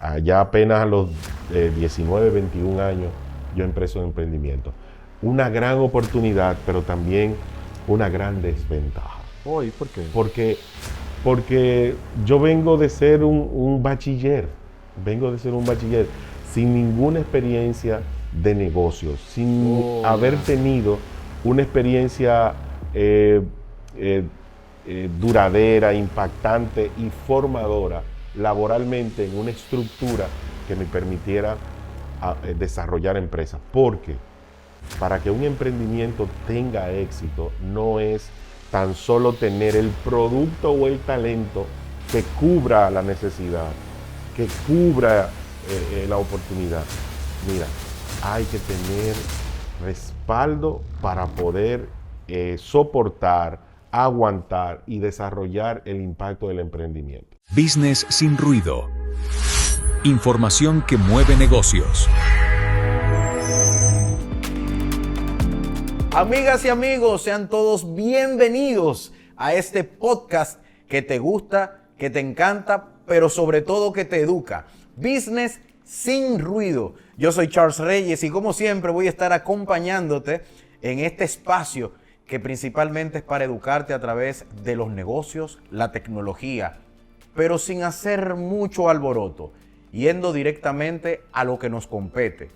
Allá apenas a los 19, 21 años yo empecé un emprendimiento. Una gran oportunidad, pero también una gran desventaja. Hoy, ¿por qué? Porque yo vengo de ser un bachiller, sin ninguna experiencia de negocios, sin haber tenido una experiencia duradera, impactante y formadora laboralmente en una estructura que me permitiera desarrollar empresas. Porque para que un emprendimiento tenga éxito no es tan solo tener el producto o el talento que cubra la necesidad, que cubra la oportunidad. Mira, hay que tener respaldo para poder soportar, aguantar y desarrollar el impacto del emprendimiento. Business sin ruido. Información que mueve negocios. Amigas y amigos, sean todos bienvenidos a este podcast que te gusta, que te encanta, pero sobre todo que te educa. Business sin ruido. Yo soy Charles Reyes y como siempre voy a estar acompañándote en este espacio que principalmente es para educarte a través de los negocios, la tecnología, pero sin hacer mucho alboroto, yendo directamente a lo que nos compete.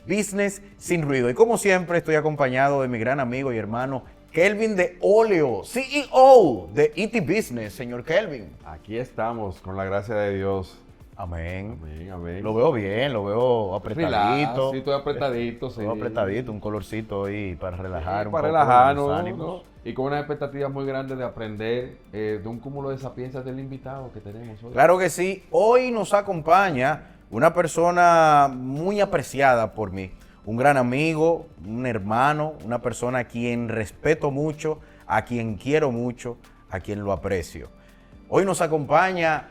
Business sin ruido. Y como siempre estoy acompañado de mi gran amigo y hermano Kelvin de Oleo, CEO de ET Business. Señor Kelvin. Aquí estamos, con la gracia de Dios. Amén. Amén, amén. Lo veo bien, lo veo apretadito. Sí, estoy apretadito, sí. Todo apretadito, un colorcito ahí para relajar un para poco relajarnos, los ánimos. ¿no? Y con unas expectativas muy grandes de aprender de un cúmulo de sapiencias del invitado que tenemos hoy. Claro que sí. Hoy nos acompaña una persona muy apreciada por mí, un gran amigo, un hermano, una persona a quien respeto mucho, a quien quiero mucho, a quien lo aprecio. Hoy nos acompaña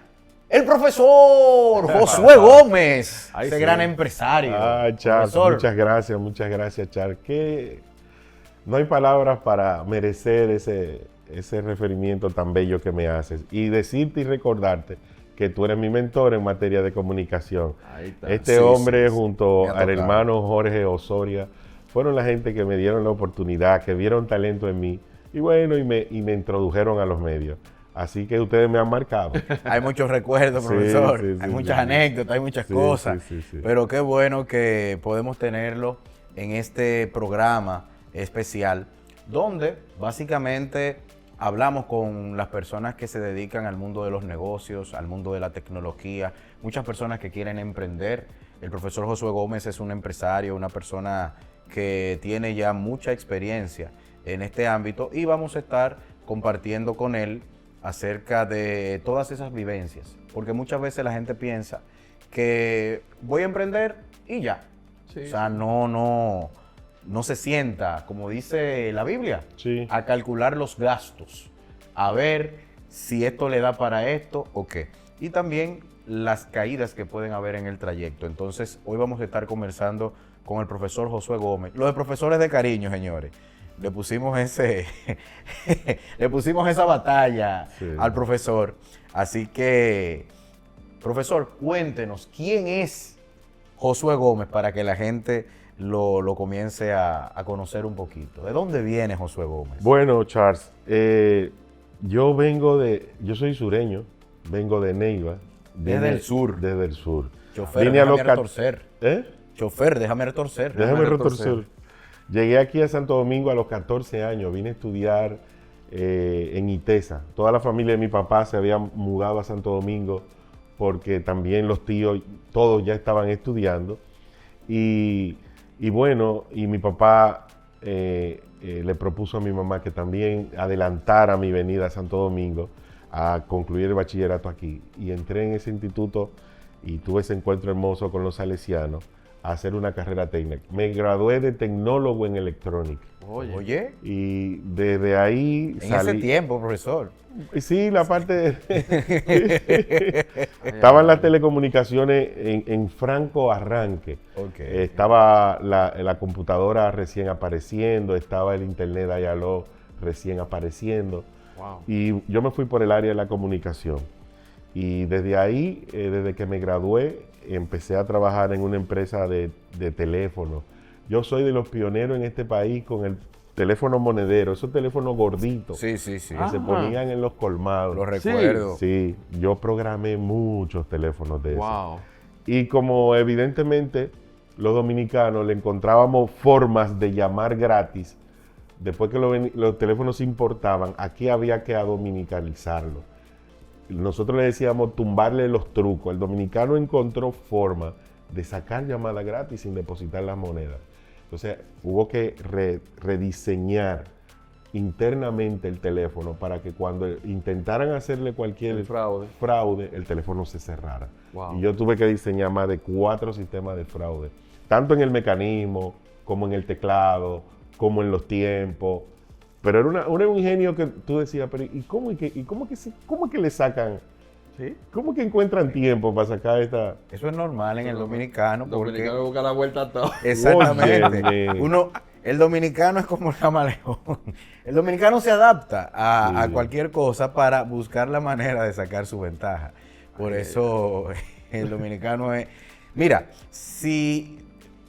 el profesor Josué Gómez, Ay, ese sí. gran empresario. Charles, Profesor. muchas gracias, Charles. Que no hay palabras para merecer ese referimiento tan bello que me haces. Y decirte y recordarte que tú eres mi mentor en materia de comunicación. Ahí está. Este Sí, hombre sí. junto Me ha al tocado. hermano Jorge Osoria fueron la gente que me dieron la oportunidad, que vieron talento en mí y bueno, y me introdujeron a los medios. Así que ustedes me han marcado. Hay muchos recuerdos, Sí, profesor. sí, sí, hay muchas sí. anécdotas, hay muchas Sí, cosas. sí. Pero qué bueno que podemos tenerlo en este programa especial, donde básicamente hablamos con las personas que se dedican al mundo de los negocios, al mundo de la tecnología, muchas personas que quieren emprender. El profesor Josué Gómez es un empresario, una persona que tiene ya mucha experiencia en este ámbito y vamos a estar compartiendo con él acerca de todas esas vivencias, porque muchas veces la gente piensa que voy a emprender y ya. Sí. O sea, no se sienta, como dice la Biblia, Sí. a calcular los gastos, a ver si esto le da para esto o qué. Y también las caídas que pueden haber en el trayecto. Entonces, hoy vamos a estar conversando con el profesor Josué Gómez. Los de profesores de cariño, señores. Le pusimos le pusimos esa batalla Sí. al profesor. Así que, profesor, cuéntenos, ¿quién es Josué Gómez para que la gente lo comience a conocer un poquito? ¿De dónde viene Josué Gómez? Bueno, Charles, yo soy sureño, vengo de Neiva. Desde el sur. Desde el sur. Chofer, Vine a los déjame retorcer. ¿Eh? Chofer, déjame retorcer. Déjame retorcer. retorcer. Llegué aquí a Santo Domingo a los 14 años, vine a estudiar en ITESA. Toda la familia de mi papá se había mudado a Santo Domingo porque también los tíos, todos ya estaban estudiando. Y bueno, y mi papá le propuso a mi mamá que también adelantara mi venida a Santo Domingo a concluir el bachillerato aquí. Y entré en ese instituto y tuve ese encuentro hermoso con los salesianos a hacer una carrera técnica. Me gradué de tecnólogo en electrónica. Oye, Y desde ahí en ese tiempo, profesor. Sí, la parte estaban las telecomunicaciones en franco arranque. Ok. Estaba la computadora recién apareciendo, estaba el internet Dialog recién apareciendo. Wow. Y yo me fui por el área de la comunicación. Y desde ahí, desde que me gradué, empecé a trabajar en una empresa de teléfono. Yo soy de los pioneros en este país con el teléfono monedero, esos teléfonos gorditos Sí, sí, sí. que se ponían en los colmados. Lo recuerdo. Sí, yo programé muchos teléfonos de esos. Wow. Y como evidentemente los dominicanos le encontrábamos formas de llamar gratis, después que los teléfonos se importaban, aquí había que dominicanizarlo. Nosotros le decíamos tumbarle los trucos. El dominicano encontró forma de sacar llamadas gratis sin depositar las monedas. Entonces hubo que rediseñar internamente el teléfono para que cuando intentaran hacerle cualquier El fraude. fraude, el teléfono se cerrara. Wow. Y yo tuve que diseñar más de 4 sistemas de fraude, tanto en el mecanismo, como en el teclado, como en los tiempos. Pero era un ingenio que tú decías, pero ¿y cómo es que le sacan? ¿Sí? ¿Cómo que encuentran tiempo para sacar esta? Eso es normal en el dominicano. El Porque dominicano busca la vuelta a todo. exactamente. Óyeme. El dominicano es como el camaleón. El dominicano se adapta a Sí. cualquier cosa para buscar la manera de sacar su ventaja. Por eso el dominicano es... Mira, ese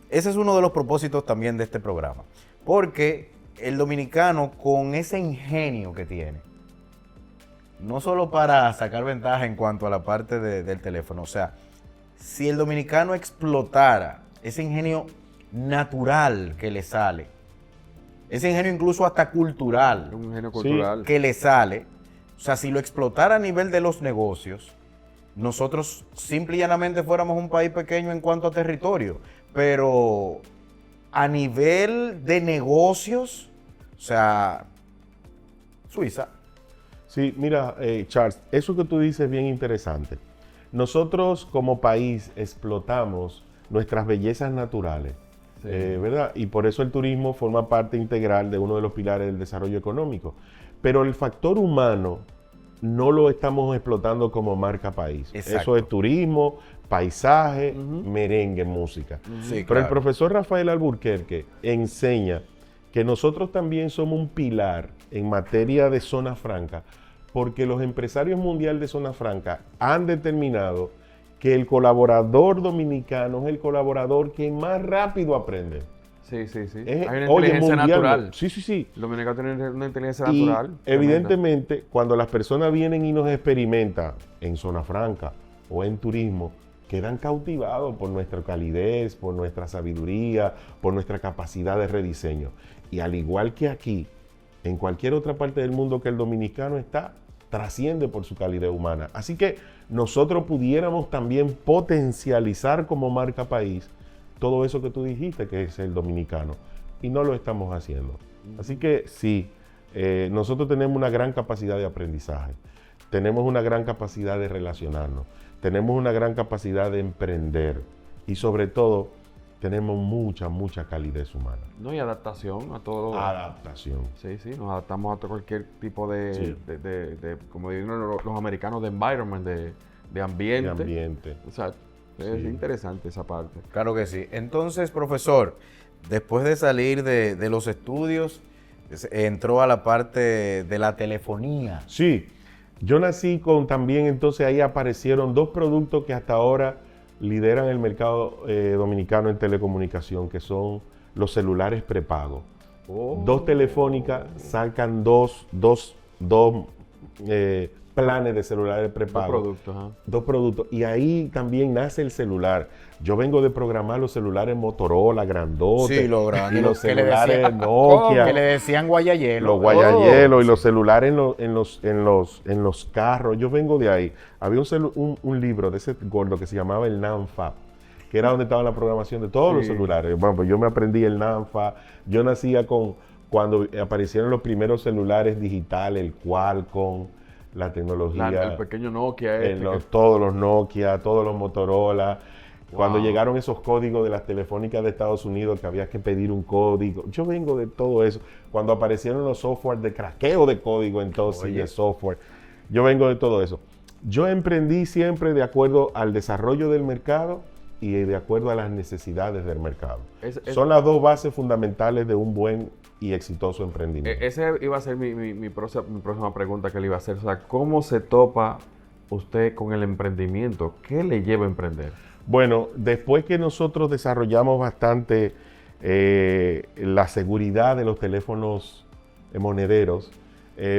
es uno de los propósitos también de este programa. Porque el dominicano, con ese ingenio que tiene, no solo para sacar ventaja en cuanto a la parte del teléfono, o sea, si el dominicano explotara ese ingenio natural que le sale, ese ingenio incluso hasta cultural Un ingenio cultural. que le sale, o sea, si lo explotara a nivel de los negocios, nosotros simple y llanamente fuéramos un país pequeño en cuanto a territorio, pero a nivel de negocios, o sea, Suiza. Sí, mira, Charles, eso que tú dices es bien interesante. Nosotros como país explotamos nuestras bellezas naturales, Sí. ¿verdad? Y por eso el turismo forma parte integral de uno de los pilares del desarrollo económico. Pero el factor humano no lo estamos explotando como marca país. Exacto. Eso es turismo, paisaje, merengue, música. Sí, Pero el claro. profesor Rafael Alburquerque enseña que nosotros también somos un pilar en materia de zona franca, porque los empresarios mundiales de zona franca han determinado que el colaborador dominicano es el colaborador que más rápido aprende. Sí, sí, sí. Es- Hay una oye, inteligencia mundial, natural. Sí, sí, sí. El dominicano tiene una inteligencia Y natural. evidentemente, cuando las personas vienen y nos experimentan en zona franca o en turismo, quedan cautivados por nuestra calidez, por nuestra sabiduría, por nuestra capacidad de rediseño. Y al igual que aquí, en cualquier otra parte del mundo que el dominicano está, trasciende por su calidez humana. Así que nosotros pudiéramos también potencializar como marca país todo eso que tú dijiste que es el dominicano. Y no lo estamos haciendo. Así que sí, nosotros tenemos una gran capacidad de aprendizaje, tenemos una gran capacidad de relacionarnos, tenemos una gran capacidad de emprender y sobre todo tenemos mucha calidez humana. No, y adaptación a todo. Adaptación. Sí, sí, nos adaptamos a cualquier tipo de, Sí. como dicen los americanos, de environment, de ambiente. De ambiente. O sea, es Sí. interesante esa parte. Claro que sí. Entonces, profesor, después de salir de los estudios, entró a la parte de la telefonía. Sí, yo nací con también, entonces ahí aparecieron 2 productos que hasta ahora lideran el mercado dominicano en telecomunicación, que son los celulares prepago. Oh. 2 telefónicas sacan dos planes de celulares Dos prepago. productos, ajá. 2 productos. Y ahí también nace el celular. Yo vengo de programar los celulares Motorola, grandotes. Sí, lo grande, Y los que le celulares decían- Nokia. Que le decían guayayelo. Los guayayelos Oh. y los celulares en los carros. Yo vengo de ahí. Había un libro de ese gordo que se llamaba el NANFA, que era donde estaba la programación de todos los Sí. celulares. Bueno, pues yo me aprendí el NANFA. Yo nacía cuando aparecieron los primeros celulares digitales, el Qualcomm, la tecnología. El pequeño Nokia Todos los Nokia, todos los Motorola. Cuando Wow. llegaron esos códigos de las telefónicas de Estados Unidos que había que pedir un código. Yo vengo de todo eso. Cuando aparecieron los software de craqueo de código entonces y Oye. de software. Yo vengo de todo eso. Yo emprendí siempre de acuerdo al desarrollo del mercado y de acuerdo a las necesidades del mercado. Son las 2 bases fundamentales de un buen y exitoso emprendimiento. Ese iba a ser mi próxima pregunta que le iba a hacer. O sea, ¿cómo se topa usted con el emprendimiento? ¿Qué le lleva a emprender? Bueno, después que nosotros desarrollamos bastante la seguridad de los teléfonos monederos,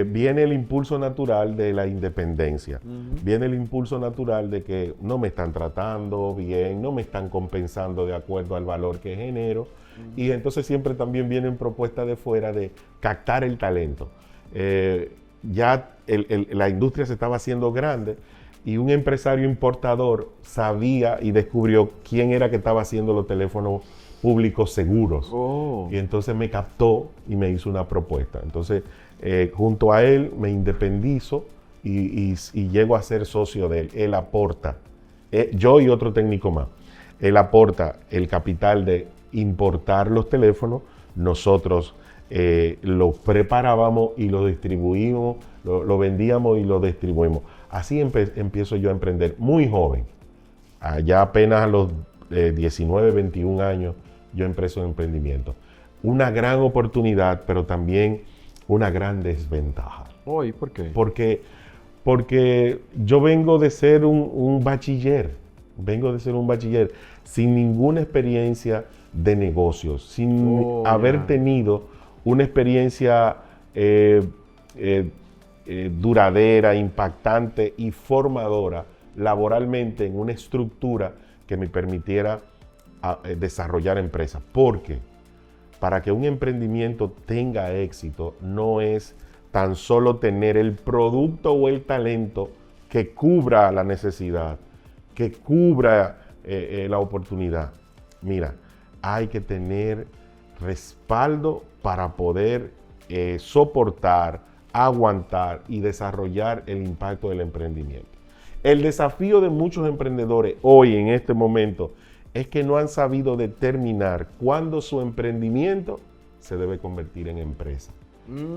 viene el impulso natural de la independencia. Viene el impulso natural de que no me están tratando bien, no me están compensando de acuerdo al valor que genero. Y entonces siempre también vienen propuestas de fuera de captar el talento. Ya la industria se estaba haciendo grande y un empresario importador sabía y descubrió quién era que estaba haciendo los teléfonos públicos seguros. Y entonces me captó y me hizo una propuesta. Entonces, junto a él me independizo y llego a ser socio de él. Él aporta, yo y otro técnico más, él aporta el capital de importar los teléfonos, nosotros los preparábamos y los distribuimos, lo vendíamos y lo distribuimos. Así empiezo yo a emprender muy joven. Allá apenas a los 19, 21 años yo empiezo en emprendimiento. Una gran oportunidad, pero también una gran desventaja. ¿Y por qué? Porque yo vengo de ser un bachiller, sin ninguna experiencia de negocios, sin haber tenido una experiencia duradera, impactante y formadora laboralmente en una estructura que me permitiera desarrollar empresas. Porque para que un emprendimiento tenga éxito no es tan solo tener el producto o el talento que cubra la necesidad, que cubra la oportunidad. Mira, hay que tener respaldo para poder soportar, aguantar y desarrollar el impacto del emprendimiento. El desafío de muchos emprendedores hoy, en este momento, es que no han sabido determinar cuándo su emprendimiento se debe convertir en empresa.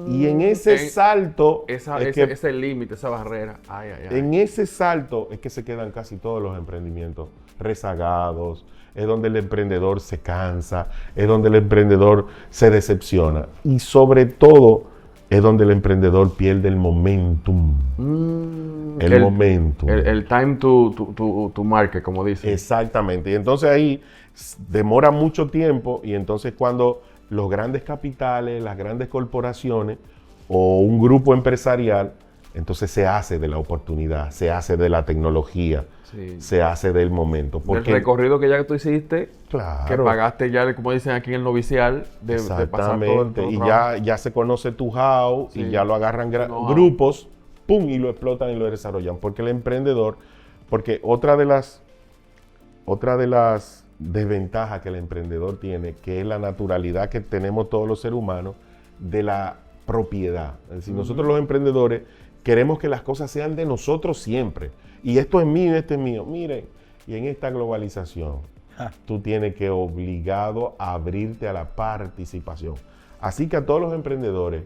Y en ese salto, ese límite, esa barrera, en ese salto es que se quedan casi todos los emprendimientos rezagados, es donde el emprendedor se cansa, es donde el emprendedor se decepciona y sobre todo es donde el emprendedor pierde el momentum. El time to market, como dicen. Exactamente. Y entonces ahí demora mucho tiempo y entonces cuando los grandes capitales, las grandes corporaciones o un grupo empresarial, entonces se hace de la oportunidad, se hace de la tecnología, se hace del momento. Porque el recorrido que ya tú hiciste, claro, que pagaste ya, como dicen aquí en el novicial, de pasar todo y ya se conoce tu how y ya lo agarran grupos, pum, y lo explotan y lo desarrollan. Porque el emprendedor, porque otra de las desventajas que el emprendedor tiene, que es la naturalidad que tenemos todos los seres humanos de la propiedad. Es decir, nosotros los emprendedores queremos que las cosas sean de nosotros siempre. Y esto es mío, esto es mío. Miren, y en esta globalización, tú tienes que obligado a abrirte a la participación. Así que a todos los emprendedores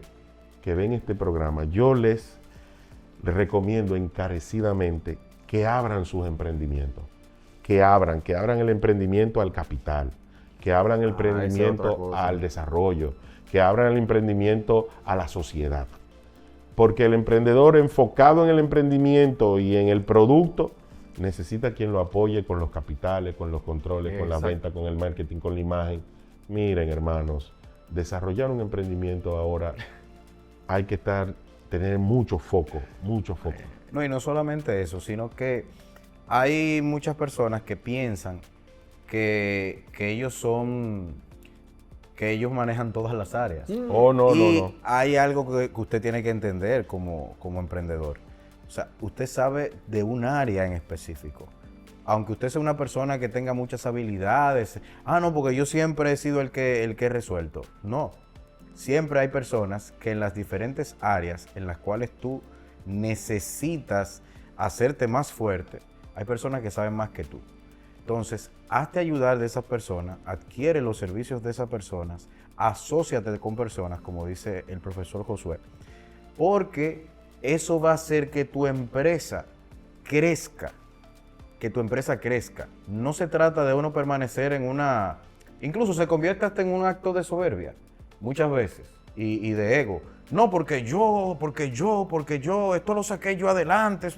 que ven este programa, yo les recomiendo encarecidamente que abran sus emprendimientos. Que abran el emprendimiento al capital, que abran el emprendimiento al desarrollo, que abran el emprendimiento a la sociedad. Porque el emprendedor enfocado en el emprendimiento y en el producto necesita quien lo apoye con los capitales, con los controles, con la venta, con el marketing, con la imagen. Miren, hermanos, desarrollar un emprendimiento ahora hay que tener mucho foco. No, y no solamente eso, sino que hay muchas personas que piensan que ellos manejan todas las áreas. No. Hay algo que usted tiene que entender como emprendedor. O sea, usted sabe de un área en específico. Aunque usted sea una persona que tenga muchas habilidades. No, porque yo siempre he sido el que he resuelto. No. Siempre hay personas que en las diferentes áreas en las cuales tú necesitas hacerte más fuerte, hay personas que saben más que tú. Entonces, hazte ayudar de esas personas, adquiere los servicios de esas personas, asóciate con personas, como dice el profesor Josué, porque eso va a hacer que tu empresa crezca, No se trata de uno permanecer incluso se convierte hasta en un acto de soberbia, muchas veces, y de ego. No, porque yo, esto lo saqué yo adelante,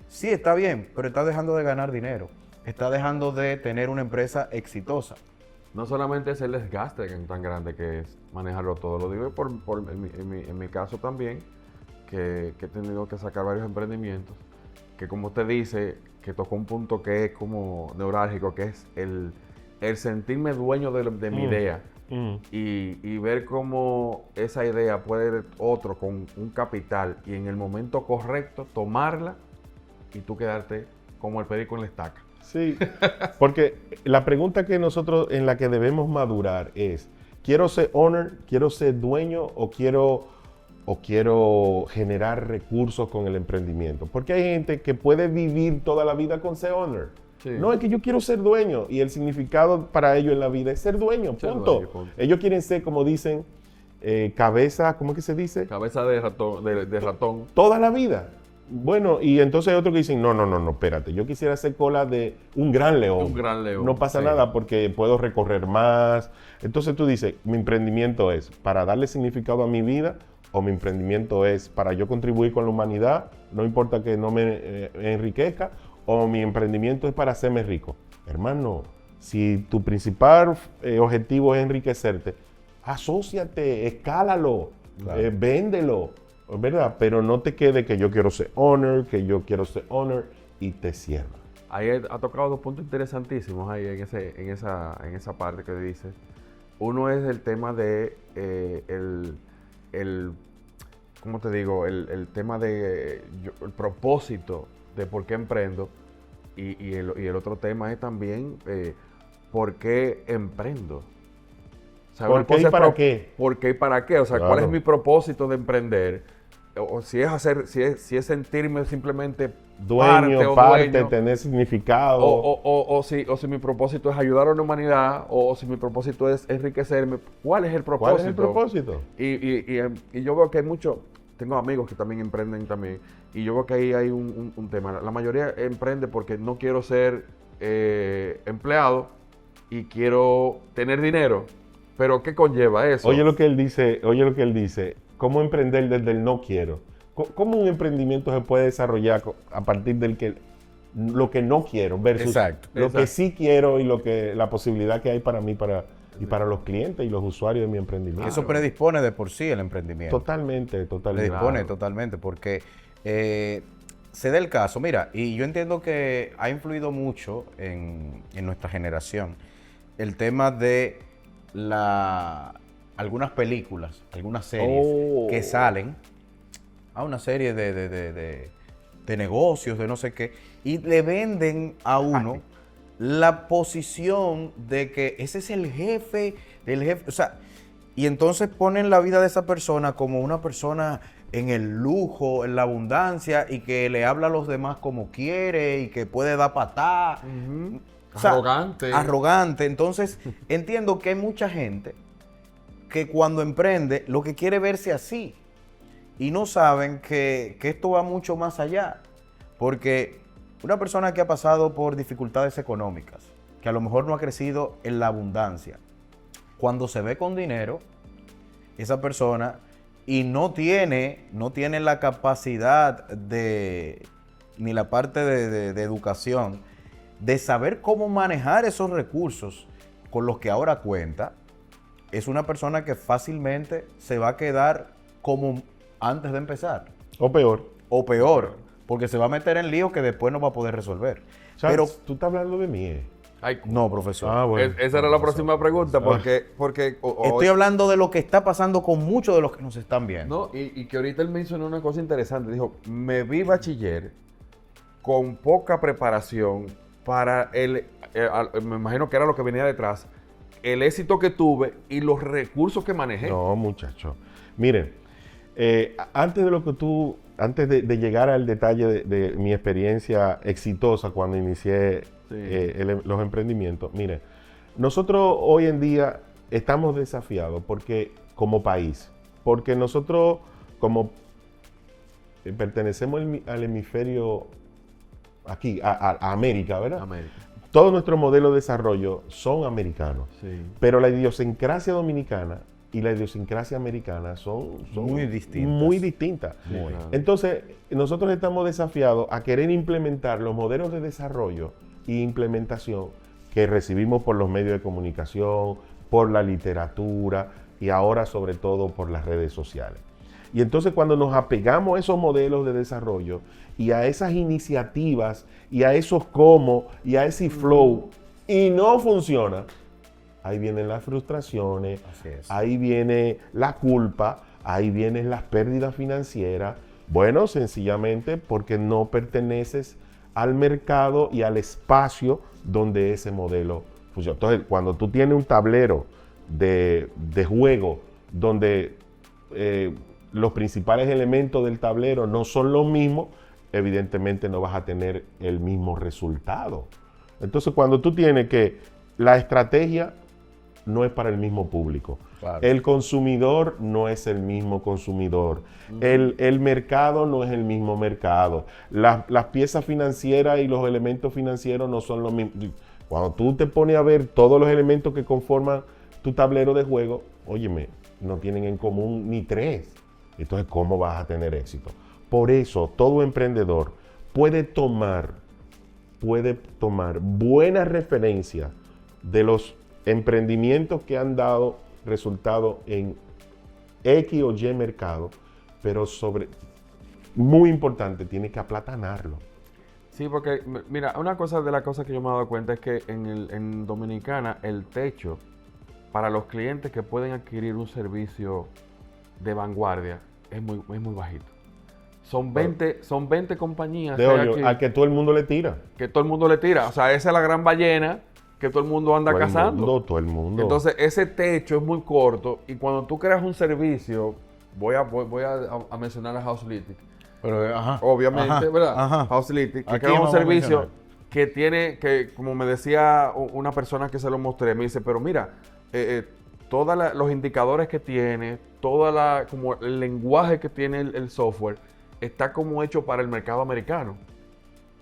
Sí, está bien, pero está dejando de ganar dinero. Está dejando de tener una empresa exitosa. No solamente es el desgaste tan grande que es manejarlo todo, lo digo en mi caso también, que he tenido que sacar varios emprendimientos, que como usted dice, que tocó un punto que es como neurálgico, que es el sentirme dueño de mi idea y ver cómo esa idea puede otro con un capital y en el momento correcto tomarla y tú quedarte como el perico en la estaca. Sí, porque la pregunta que nosotros en la que debemos madurar es, ¿quiero ser owner, quiero ser dueño o quiero generar recursos con el emprendimiento? Porque hay gente que puede vivir toda la vida con ser owner. Sí. No, es que yo quiero ser dueño y el significado para ellos en la vida es ser dueño, punto. Punto. Ellos quieren ser, como dicen, cabeza, ¿cómo es que se dice? Cabeza de ratón. Toda la vida. Bueno, y entonces hay otros que dicen, no, espérate, yo quisiera hacer cola de un gran león. Un gran león. No pasa sí. nada porque puedo recorrer más. Entonces tú dices, mi emprendimiento es para darle significado a mi vida o mi emprendimiento es para yo contribuir con la humanidad, no importa que no me enriquezca, o mi emprendimiento es para hacerme rico. Hermano, si tu principal objetivo es enriquecerte, asóciate, escálalo, Claro. véndelo. ¿Verdad? Pero no te quede que yo quiero ser owner, y te cierra. Ahí ha tocado dos puntos interesantísimos ahí en esa parte que dices. Uno es el tema de ¿cómo te digo? El tema de el propósito de por qué emprendo y el otro tema es también por qué emprendo. O sea, ¿Por una qué cosa y es para qué? ¿Por qué y para qué? O sea, ¿cuál es Claro. mi propósito de emprender? O si es sentirme simplemente Dueño, dueño, tener significado. o si mi propósito es ayudar a la humanidad, o si mi propósito es enriquecerme. ¿Cuál es el propósito? ¿Cuál es el propósito? Y yo veo que hay tengo amigos que también emprenden también, y yo veo que ahí hay un tema. La mayoría emprende porque no quiero ser empleado y quiero tener dinero. Pero ¿qué conlleva eso? Oye lo que él dice, ¿cómo emprender desde el no quiero? ¿Cómo un emprendimiento se puede desarrollar a partir lo que no quiero versus Exacto. lo que sí quiero y la posibilidad que hay para mí y para los clientes y los usuarios de mi emprendimiento? Eso predispone de por sí el emprendimiento. Totalmente. Predispone Claro. totalmente, porque se da el caso. Mira, y yo entiendo que ha influido mucho en nuestra generación el tema de algunas películas, algunas series que salen a una serie de negocios, de no sé qué, y le venden a uno la posición de que ese es el jefe del jefe. O sea, y entonces ponen la vida de esa persona como una persona en el lujo, en la abundancia, y que le habla a los demás como quiere y que puede dar patá. O sea, Arrogante. Arrogante. Entonces, entiendo que hay mucha gente que cuando emprende lo que quiere verse así y no saben que esto va mucho más allá. Porque una persona que ha pasado por dificultades económicas, que a lo mejor no ha crecido en la abundancia, cuando se ve con dinero, esa persona y no tiene la capacidad ni la parte de educación, de saber cómo manejar esos recursos con los que ahora cuenta, es una persona que fácilmente se va a quedar como antes de empezar. O peor. O peor, porque se va a meter en líos que después no va a poder resolver. Charles, Pero tú estás hablando de mí. Ay, no, profesor. Ah, bueno. esa era la próxima pregunta, porque Estoy hablando de lo que está pasando con muchos de los que nos están viendo. no, y que ahorita él mencionó una cosa interesante. Dijo, me vi bachiller con poca preparación para me imagino que era lo que venía detrás, el éxito que tuve y los recursos que manejé. No, muchacho. Miren, antes de llegar al detalle de mi experiencia exitosa cuando inicié los emprendimientos, miren, nosotros hoy en día estamos desafiados como país, porque nosotros como pertenecemos al hemisferio aquí, a América, ¿verdad? América. Todo nuestro modelo de desarrollo son americanos. Sí. Pero la idiosincrasia dominicana y la idiosincrasia americana son Muy distintas. Muy distintas. Muy. Entonces, nosotros estamos desafiados a querer implementar los modelos de desarrollo y implementación que recibimos por los medios de comunicación, por la literatura y ahora sobre todo por las redes sociales. Y entonces cuando nos apegamos a esos modelos de desarrollo y a esas iniciativas y a esos cómo y a ese flow y no funciona, ahí vienen las frustraciones, Así es. ahí viene la culpa, ahí vienen las pérdidas financieras. Bueno, sencillamente porque no perteneces al mercado y al espacio donde ese modelo funciona. Entonces, cuando tú tienes un tablero de juego donde los principales elementos del tablero no son los mismos, evidentemente no vas a tener el mismo resultado. Entonces, cuando tú tienes que la estrategia no es para el mismo público, Claro. el consumidor no es el mismo consumidor, el mercado no es el mismo mercado, las piezas financieras y los elementos financieros no son los mismos. Cuando tú te pones a ver todos los elementos que conforman tu tablero de juego, óyeme, no tienen en común ni tres. Entonces, ¿cómo vas a tener éxito? Por eso, todo emprendedor puede tomar buenas referencias de los emprendimientos que han dado resultado en X o Y mercado, pero muy importante, tiene que aplatanarlo. Sí, porque, mira, una cosa de las cosas que yo me he dado cuenta es que en Dominicana el techo para los clientes que pueden adquirir un servicio de vanguardia es muy bajito. Son 20 compañías De que hay odio, aquí, al que todo el mundo le tira. que todo el mundo le tira. O sea, esa es la gran ballena que todo el mundo anda cazando. Todo el mundo. Entonces, ese techo es muy corto y cuando tú creas un servicio, voy a mencionar a Houselytics. Pero, ajá, Obviamente, ajá, ¿verdad? ajá. Houselytics, que Aquí crea un vamos a servicio mencionar. que tiene, que como me decía una persona que se lo mostré, me dice, pero mira, todos los indicadores que tiene, como el lenguaje que tiene el software, está como hecho para el mercado americano.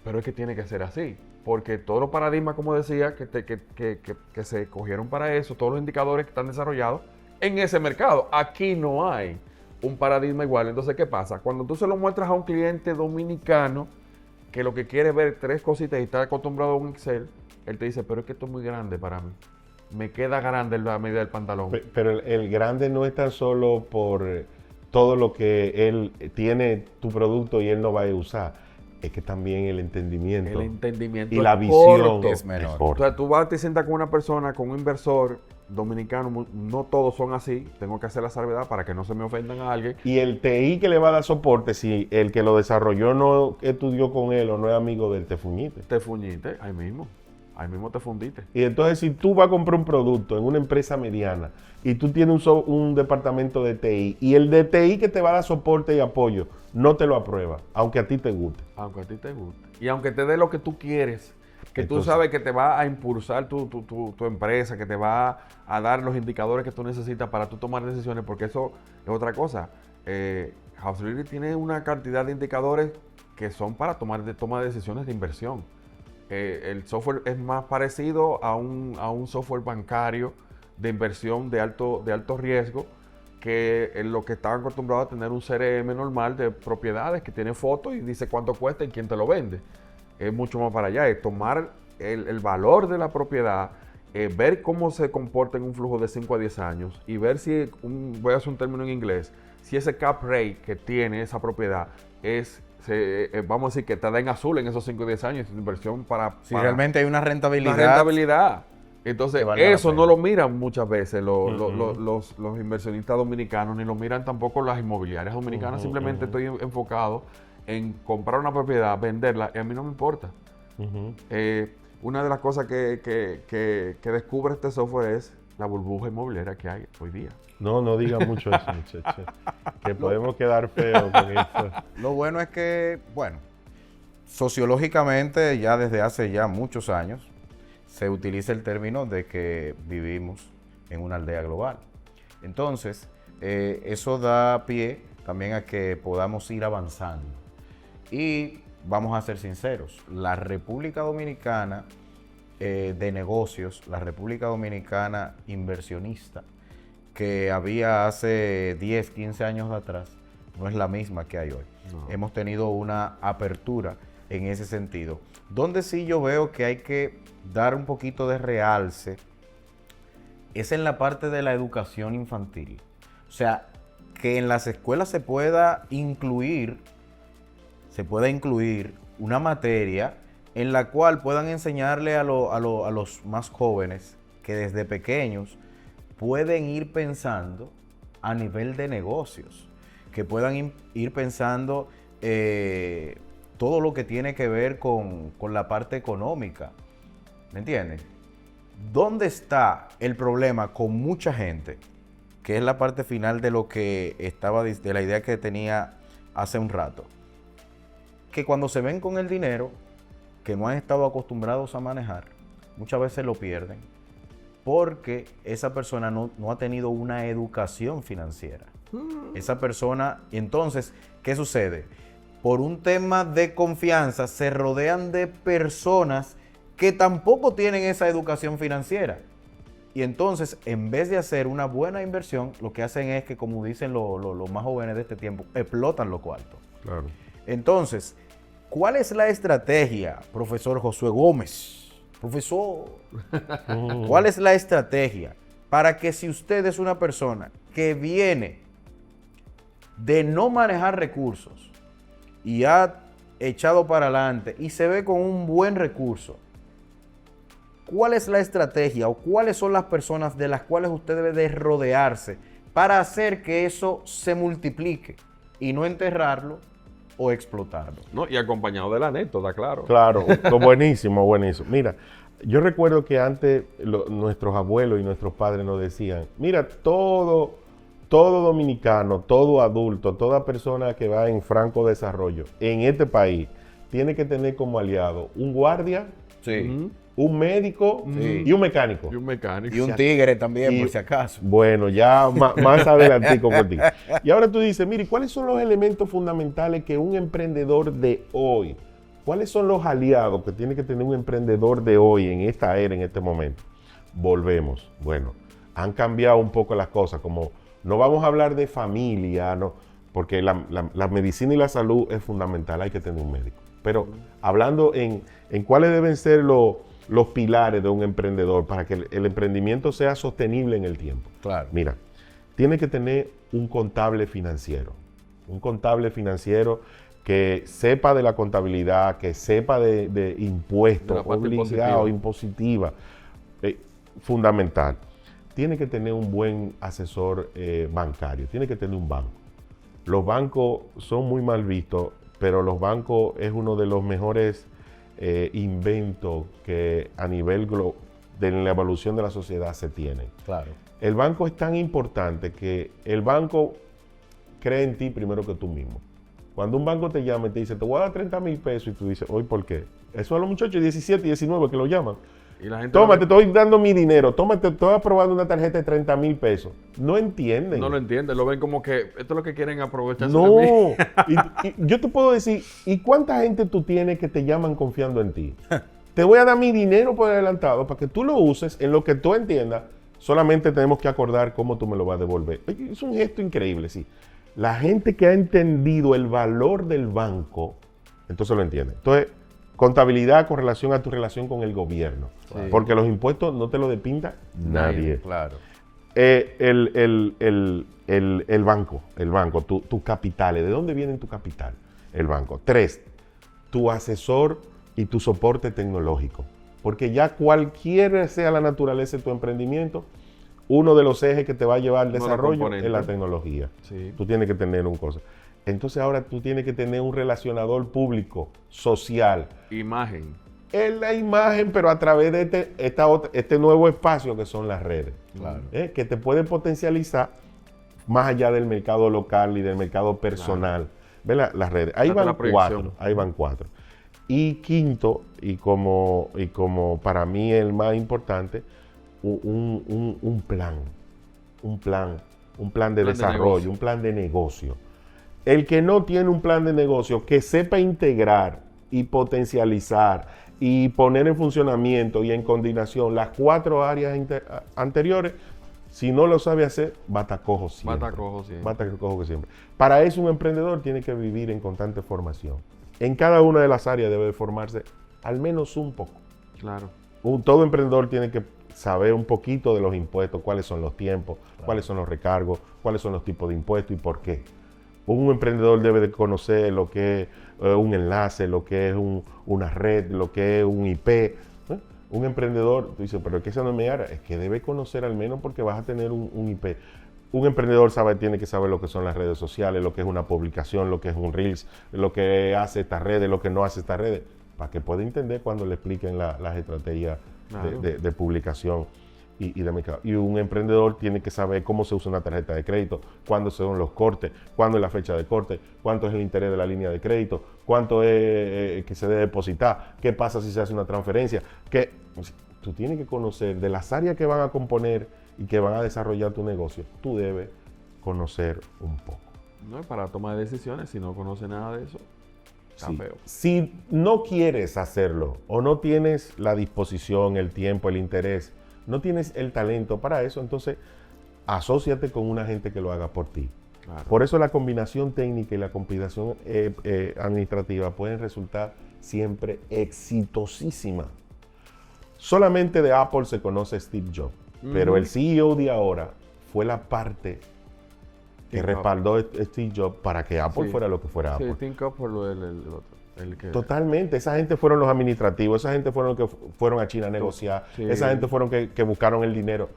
Pero es que tiene que ser así, porque todos los paradigmas, como decía, que se cogieron para eso, todos los indicadores que están desarrollados en ese mercado. Aquí no hay un paradigma igual. Entonces, ¿qué pasa? Cuando tú se lo muestras a un cliente dominicano que lo que quiere es ver tres cositas y está acostumbrado a un Excel, él te dice, pero es que esto es muy grande para mí. Me queda grande la medida del pantalón. Pero el grande no es tan solo por todo lo que él tiene tu producto y él no va a usar. Es que también el entendimiento. El entendimiento y la es visión corto. es menor. O sea, tú vas, te sientas con una persona, con un inversor dominicano, no todos son así, tengo que hacer la salvedad para que no se me ofendan a alguien. Y el TI que le va a dar soporte, si el que lo desarrolló no estudió con él o no es amigo del te fuñite. Te fuñiste, ahí mismo te fundiste. Y entonces, si tú vas a comprar un producto en una empresa mediana y tú tienes un departamento de TI y el de TI que te va a dar soporte y apoyo no te lo aprueba, aunque a ti te guste. Aunque a ti te guste. Y aunque te dé lo que tú quieres, que Entonces, tú sabes que te va a impulsar tu empresa, que te va a dar los indicadores que tú necesitas para tú tomar decisiones, porque eso es otra cosa. Houselytics tiene una cantidad de indicadores que son para toma de decisiones de inversión. El software es más parecido a un software bancario de inversión de alto riesgo que en lo que estaban acostumbrados a tener un CRM normal de propiedades que tiene fotos y dice cuánto cuesta y quién te lo vende. Es mucho más para allá, es tomar el valor de la propiedad, ver cómo se comporta en un flujo de 5 a 10 años y ver si, voy a hacer un término en inglés, si ese cap rate que tiene esa propiedad vamos a decir que te da en azul en esos 5 o 10 años de inversión para realmente hay una rentabilidad. una rentabilidad. Entonces, que valga la eso pena. no lo miran muchas veces los inversionistas dominicanos, ni lo miran tampoco las inmobiliarias dominicanas. Simplemente estoy enfocado en comprar una propiedad, venderla, y a mí no me importa. Una de las cosas que descubre este software es la burbuja inmobiliaria que hay hoy día. No diga mucho eso, muchachos. Que podemos quedar feos con eso. Lo bueno es que, bueno, sociológicamente ya desde hace ya muchos años se utiliza el término de que vivimos en una aldea global. Entonces, eso da pie también a que podamos ir avanzando. Y vamos a ser sinceros, la República Dominicana de negocios, la República Dominicana inversionista, que había hace 10, 15 años atrás no es la misma que hay hoy. No. Hemos tenido una apertura en ese sentido. Donde sí yo veo que hay que dar un poquito de realce es en la parte de la educación infantil. O sea, que en las escuelas se pueda incluir una materia en la cual puedan enseñarle a los más jóvenes que desde pequeños pueden ir pensando a nivel de negocios, que puedan ir pensando todo lo que tiene que ver con la parte económica. ¿Me entienden? ¿Dónde está el problema con mucha gente? Que es la parte final de lo que de la idea que tenía hace un rato. Que cuando se ven con el dinero, que no han estado acostumbrados a manejar, muchas veces lo pierden. Porque esa persona no ha tenido una educación financiera. Esa persona, entonces, ¿qué sucede? Por un tema de confianza, se rodean de personas que tampoco tienen esa educación financiera. Y entonces, en vez de hacer una buena inversión, lo que hacen es que, como dicen los más jóvenes de este tiempo, explotan los cuartos. Claro. Entonces, ¿cuál es la estrategia, profesor Josué Gómez? Profesor, ¿cuál es la estrategia para que si usted es una persona que viene de no manejar recursos y ha echado para adelante y se ve con un buen recurso, ¿cuál es la estrategia o cuáles son las personas de las cuales usted debe de rodearse para hacer que eso se multiplique y no enterrarlo o explotarlo? No, y acompañado de la anécdota, claro. Claro, buenísimo, buenísimo. Mira, yo recuerdo que antes nuestros abuelos y nuestros padres nos decían, mira, todo dominicano, todo adulto, toda persona que va en franco desarrollo en este país tiene que tener como aliado un guardia, Sí. un médico Sí. y un mecánico. Y un mecánico. Y un tigre también, Y- por si acaso. Bueno, ya más adelantico contigo. Y ahora tú dices, mire, ¿cuáles son los elementos fundamentales que un emprendedor de hoy, cuáles son los aliados que tiene que tener un emprendedor de hoy en esta era, en este momento? Volvemos. Bueno, han cambiado un poco las cosas, como no vamos a hablar de familia, no, porque la medicina y la salud es fundamental, hay que tener un médico. Pero hablando en cuáles deben ser los pilares de un emprendedor para que el emprendimiento sea sostenible en el tiempo. Claro. Mira, tiene que tener un contable financiero. Un contable financiero que sepa de la contabilidad, que sepa de impuestos, De la parte obligado, impositiva. Fundamental. Tiene que tener un buen asesor bancario, tiene que tener un banco. Los bancos son muy mal vistos, pero los bancos es uno de los mejores inventos que a nivel de la evolución de la sociedad se tienen. Claro. El banco es tan importante que el banco cree en ti primero que tú mismo. Cuando un banco te llama y te dice, te voy a dar 30 mil pesos, y tú dices, ¿hoy por qué? Eso a los muchachos de 17 y 19 que lo llaman. Y la gente Toma, te estoy dando mi dinero, toma, te estoy aprobando una tarjeta de 30 mil pesos. No entienden. no lo entienden, lo ven como que esto es lo que quieren aprovecharse de No, mí. y yo te puedo decir, ¿y cuánta gente tú tienes que te llaman confiando en ti? Te voy a dar mi dinero por adelantado para que tú lo uses en lo que tú entiendas. Solamente tenemos que acordar cómo tú me lo vas a devolver. Oye, es un gesto increíble, sí. La gente que ha entendido el valor del banco, entonces lo entiende. Entonces, contabilidad con relación a tu relación con el gobierno. Sí. Porque los impuestos no te lo depinta nadie. Claro. El banco, tu capital. ¿De dónde viene tu capital? El banco. 3, tu asesor y tu soporte tecnológico. Porque ya cualquiera sea la naturaleza de tu emprendimiento, uno de los ejes que te va a llevar al Uno de los desarrollo componentes. es la tecnología. Sí. Tú tienes que tener un cosa. Entonces ahora tú tienes que tener un relacionador público, social, Imagen. en la imagen, pero a través de este nuevo espacio que son las redes. Claro. Que te puede potencializar más allá del mercado local y del mercado personal. ¿Ves las redes? Ahí Date la van proyección. 4. Ahí van 4. Y quinto, y como para mí el más importante, un plan. Un plan de desarrollo, negocio. un plan de negocio. El que no tiene un plan de negocio, que sepa integrar y potencializar y poner en funcionamiento y en coordinación las 4 áreas anteriores, Si no lo sabe hacer, bata cojo siempre. Bata cojo siempre. Bata cojo siempre. Para eso un emprendedor tiene que vivir en constante formación. En cada una de las áreas debe de formarse al menos un poco. Claro. Todo emprendedor tiene que saber un poquito de los impuestos, cuáles son los tiempos, cuáles son los recargos, cuáles son los tipos de impuestos y por qué. Un emprendedor debe de conocer lo que es un enlace, lo que es una red, lo que es un IP. Un emprendedor, tú dices, pero es que esa no es mi área, es que debe conocer al menos porque vas a tener un IP. Un emprendedor tiene que saber lo que son las redes sociales, lo que es una publicación, lo que es un Reels, lo que hace estas redes, lo que no hace estas redes, para que pueda entender cuando le expliquen las estrategias Claro. de publicación y de mercado. Y un emprendedor tiene que saber cómo se usa una tarjeta de crédito, cuándo son los cortes, cuándo es la fecha de corte, cuánto es el interés de la línea de crédito, cuánto es que se debe depositar, qué pasa si se hace una transferencia. Tú tienes que conocer de las áreas que van a componer y que van a desarrollar tu negocio. Tú debes conocer un poco. No, y para tomar decisiones, si no conoce nada de eso, está Sí. feo. Si no quieres hacerlo o no tienes la disposición, el tiempo, el interés, no tienes el talento para eso, entonces asóciate con una gente que lo haga por ti. Claro. Por eso la combinación técnica y la combinación administrativa pueden resultar siempre exitosísima. Solamente de Apple se conoce Steve Jobs, pero el CEO de ahora fue la parte que Think respaldó a Steve Jobs para que Apple Sí. fuera lo que fuera Sí, Apple. Think Up por lo del otro. El que, Totalmente, esa gente fueron los administrativos, esa gente fueron los que fueron a China a negociar, Sí. esa gente fueron que buscaron el dinero.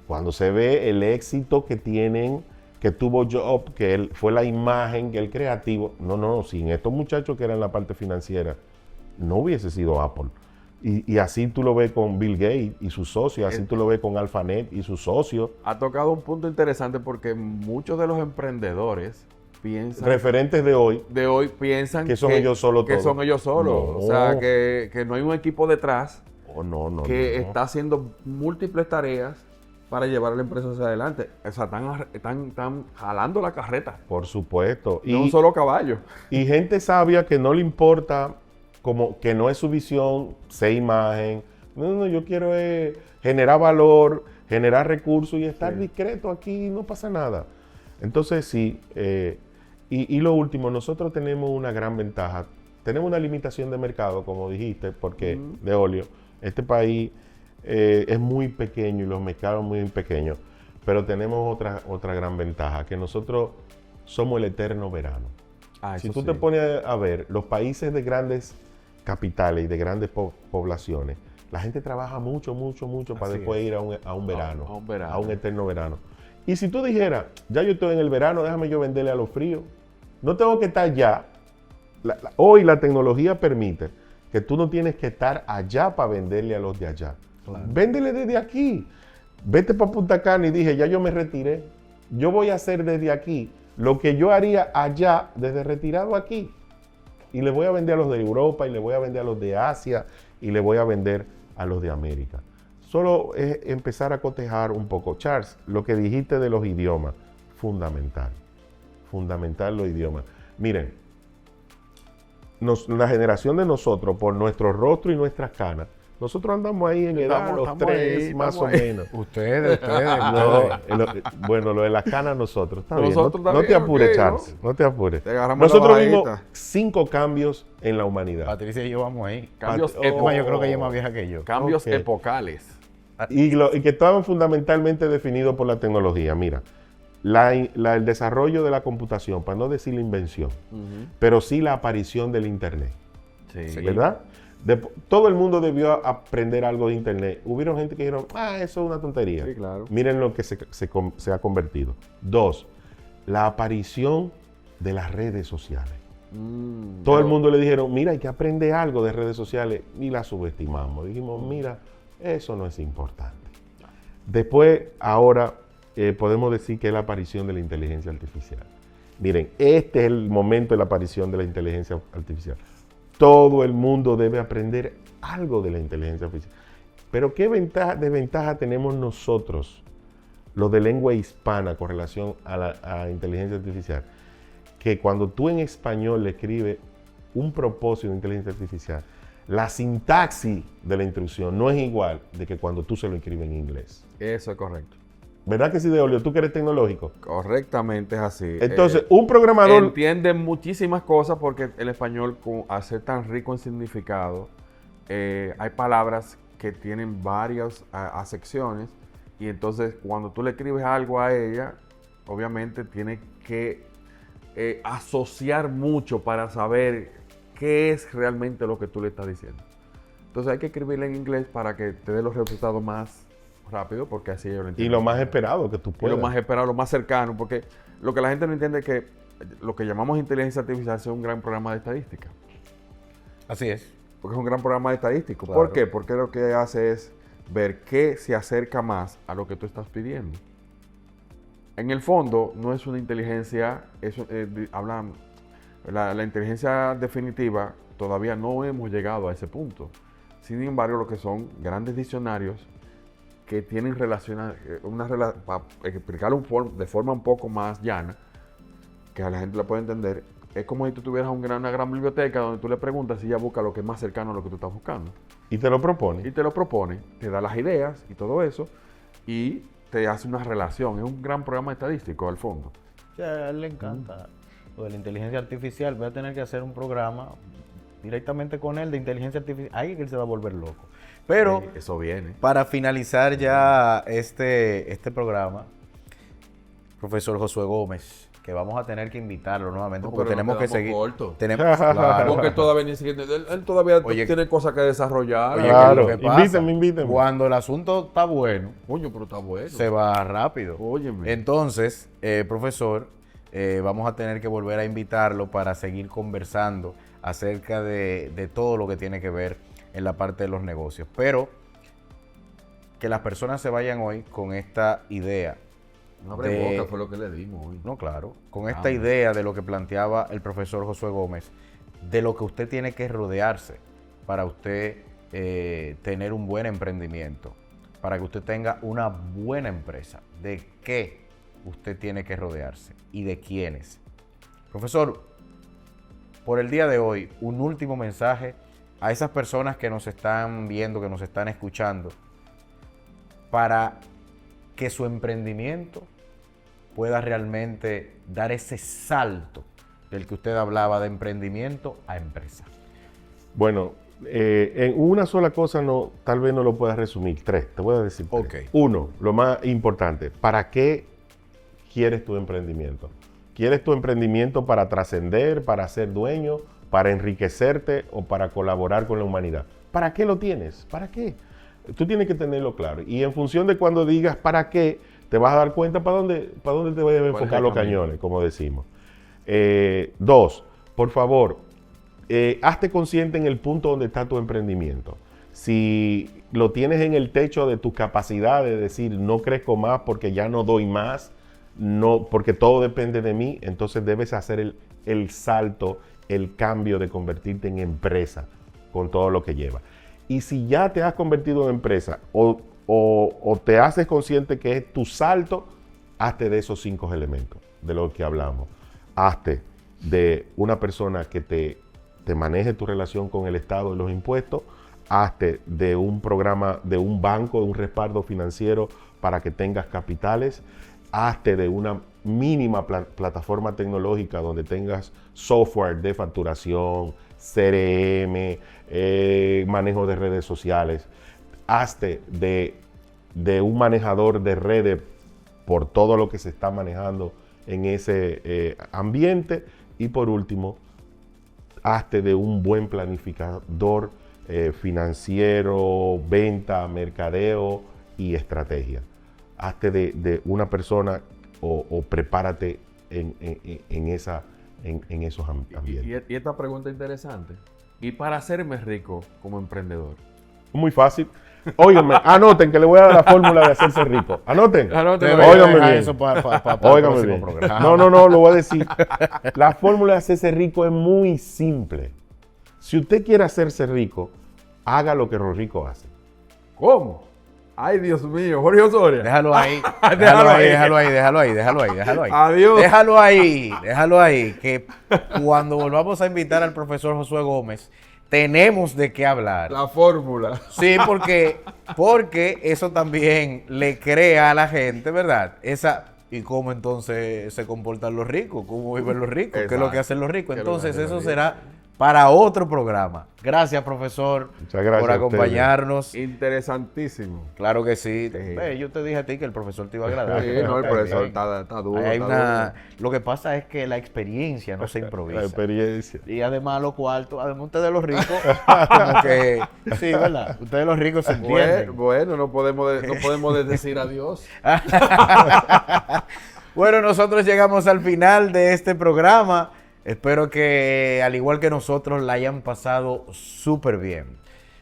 Cuando se ve el éxito que tienen, que tuvo Jobs, que él fue la imagen, que el creativo, no, sin estos muchachos que eran la parte financiera, no hubiese sido Apple. Y así tú lo ves con Bill Gates y sus socios, así tú lo ves con AlphaNet y sus socios, ha tocado un punto interesante porque muchos de los emprendedores piensan referentes de hoy. piensan Que son ellos solos que todos. son ellos solos. No. O sea, que no hay un equipo detrás Oh, no. que está haciendo múltiples tareas para llevar a la empresa hacia adelante. O sea, están jalando la carreta. Por supuesto. No un solo caballo. Y gente sabia que no le importa, como que no es su visión, ser imagen. No, yo quiero generar valor, generar recursos y estar Sí. discreto aquí, no pasa nada. Entonces sí, y lo último, nosotros tenemos una gran ventaja. Tenemos una limitación de mercado, como dijiste, porque de óleo, este país es muy pequeño y los mercados muy pequeños, pero tenemos otra gran ventaja, que nosotros somos el eterno verano. Si tú te pones a ver, los países de grandes capitales y de grandes poblaciones, la gente trabaja mucho para Así después es. ir a un verano, A un verano. a un eterno verano. Y si tú dijeras, ya yo estoy en el verano, déjame yo venderle a los fríos. No tengo que estar allá. Hoy la tecnología permite que tú no tienes que estar allá para venderle a los de allá. Claro. Véndele desde aquí. Vete para Punta Cana y dije, ya yo me retiré. Yo voy a hacer desde aquí lo que yo haría allá desde retirado aquí. Y le voy a vender a los de Europa y le voy a vender a los de Asia y le voy a vender a los de América. Solo es empezar a cotejar un poco. Charles, lo que dijiste de los idiomas, fundamental. Fundamental los idiomas. Miren, la generación de nosotros, por nuestro rostro y nuestras canas, nosotros andamos ahí en edad, los Estamos 3 ahí, más estamos o ahí. menos. Ustedes. No, bueno, lo de las canas nosotros. Está bien, Nosotros no te también, apures, ok, Charles. No te apures. Te agarramos la Nosotros vimos bajadita. 5 cambios en la humanidad. Patricia y yo vamos ahí. Cambios Oh. Además, yo creo que ella es más vieja que yo. Cambios Ok. epocales. Y que estaban fundamentalmente definidos por la tecnología. Mira, el desarrollo de la computación, para no decir la invención, pero sí la aparición del Internet, Sí. ¿verdad? Todo el mundo debió aprender algo de Internet. Hubieron gente que dijeron, eso es una tontería. Sí, claro. Miren lo que se ha convertido. 2, la aparición de las redes sociales. Todo el mundo le dijeron, mira, hay que aprender algo de redes sociales y la subestimamos. Dijimos, mira, eso no es importante. Después, ahora, podemos decir que es la aparición de la inteligencia artificial. Miren, este es el momento de la aparición de la inteligencia artificial. Todo el mundo debe aprender algo de la inteligencia artificial. Pero ¿qué desventaja tenemos nosotros, los de lengua hispana, con relación a la inteligencia artificial? Que cuando tú en español le escribes un propósito de inteligencia artificial, la sintaxis de la instrucción no es igual de que cuando tú se lo escribes en inglés. Eso es correcto. ¿Verdad que sí, Deolio? Tú que eres tecnológico. Correctamente es así. Entonces, un programador... Entiende muchísimas cosas porque el español, al ser tan rico en significado, hay palabras que tienen varias acepciones y entonces cuando tú le escribes algo a ella, obviamente tiene que asociar mucho para saber qué es realmente lo que tú le estás diciendo. Entonces hay que escribirle en inglés para que te dé los resultados más rápido, porque así ellos lo entienden. Y lo más esperado que tú Y puedas. lo más esperado, lo más cercano, porque lo que la gente no entiende es que lo que llamamos inteligencia artificial es un gran programa de estadística. Así es. Porque es un gran programa de estadístico. Claro. ¿Por qué? Porque lo que hace es ver qué se acerca más a lo que tú estás pidiendo. En el fondo, no es una inteligencia, la inteligencia definitiva, todavía no hemos llegado a ese punto. Sin embargo, lo que son grandes diccionarios que tienen para explicarlo de forma un poco más llana, que a la gente la puede entender, es como si tú tuvieras una gran biblioteca donde tú le preguntas y ella busca lo que es más cercano a lo que tú estás buscando. Y te lo propone. Y te lo propone, te da las ideas y todo eso, y te hace una relación. Es un gran programa estadístico al fondo. A él le encanta lo de la inteligencia artificial. Voy a tener que hacer un programa directamente con él de inteligencia artificial. Ahí es que él se va a volver loco. Pero Eso viene. para finalizar ya este programa, profesor Josué Gómez, que vamos a tener que invitarlo nuevamente porque tenemos que seguir. Tenemos, claro. Porque él todavía ni siquiera, él todavía Oye, tiene cosas que desarrollar. Oye, Claro. ¿qué es lo que pasa? Invítenme. Cuando el asunto está bueno, Coño, pero está bueno. se va rápido. Óyeme. Entonces, profesor, vamos a tener que volver a invitarlo para seguir conversando acerca de todo lo que tiene que ver en la parte de los negocios. Pero que las personas se vayan hoy con esta idea. No abre boca, fue lo que le dimos hoy. No, claro. Con esta idea de lo que planteaba el profesor Josué Gómez, de lo que usted tiene que rodearse para usted tener un buen emprendimiento, para que usted tenga una buena empresa. ¿De qué usted tiene que rodearse y de quiénes? Profesor, por el día de hoy, un último mensaje a esas personas que nos están viendo, que nos están escuchando, para que su emprendimiento pueda realmente dar ese salto del que usted hablaba, de emprendimiento a empresa. Bueno, en una sola cosa tal vez no lo puedas resumir. Te voy a decir tres. Ok. Uno, lo más importante, ¿para qué quieres tu emprendimiento? ¿Quieres tu emprendimiento para trascender, para ser dueño, para enriquecerte o para colaborar con la humanidad? ¿Para qué lo tienes? ¿Para qué? Tú tienes que tenerlo claro. Y en función de cuando digas para qué, te vas a dar cuenta para dónde te voy a enfocar los cañones, como decimos. Dos, por favor, hazte consciente en el punto donde está tu emprendimiento. Si lo tienes en el techo de tus capacidades, de decir no crezco más porque ya no doy más, no, porque todo depende de mí, entonces debes hacer el salto, el cambio de convertirte en empresa con todo lo que lleva. Y si ya te has convertido en empresa o te haces consciente que es tu salto, hazte de esos 5 elementos de lo que hablamos. Hazte de una persona que te maneje tu relación con el Estado y los impuestos. Hazte de un programa, de un banco, de un respaldo financiero para que tengas capitales. Hazte de una mínima plataforma tecnológica donde tengas software de facturación, CRM, manejo de redes sociales. Hazte de un manejador de redes por todo lo que se está manejando en ese ambiente. Y por último, hazte de un buen planificador financiero, venta, mercadeo y estrategia. Hazte de una persona o prepárate en esos ambientes. Y esta pregunta interesante. ¿Y para hacerme rico como emprendedor? Muy fácil. Óiganme, anoten que le voy a dar la fórmula de hacerse rico. Anoten. Anótenlo. Óiganme bien. Eso para el Óigame próximo bien. programa. No, lo voy a decir. La fórmula de hacerse rico es muy simple. Si usted quiere hacerse rico, haga lo que los ricos hacen. ¿Cómo? Ay, Dios mío, Jorge Osoria. Déjalo ahí. Déjalo ahí. Déjalo ahí. Adiós. Déjalo ahí. Que cuando volvamos a invitar al profesor Josué Gómez, tenemos de qué hablar. La fórmula. Sí, porque eso también le crea a la gente, ¿verdad? ¿Y cómo entonces se comportan los ricos? ¿Cómo viven los ricos? ¿Qué es lo que hacen los ricos? Entonces eso será para otro programa. Gracias, profesor, Muchas gracias por a ustedes. acompañarnos. Interesantísimo. Claro que sí. Sí. Yo te dije a ti que el profesor te iba a agradar. Sí, no, el profesor está duro. Hay está una... Lo que pasa es que la experiencia no se improvisa. La experiencia. Y además los cuartos, además ustedes los ricos, como que, sí, ¿verdad? Ustedes los ricos se duro. entienden. Bueno, no podemos decir adiós. Bueno, nosotros llegamos al final de este programa. Espero que, al igual que nosotros, la hayan pasado súper bien.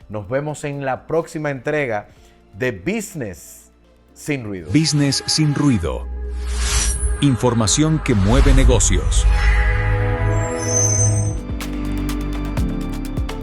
Nos vemos en la próxima entrega de Business Sin Ruido. Business sin ruido. Información que mueve negocios.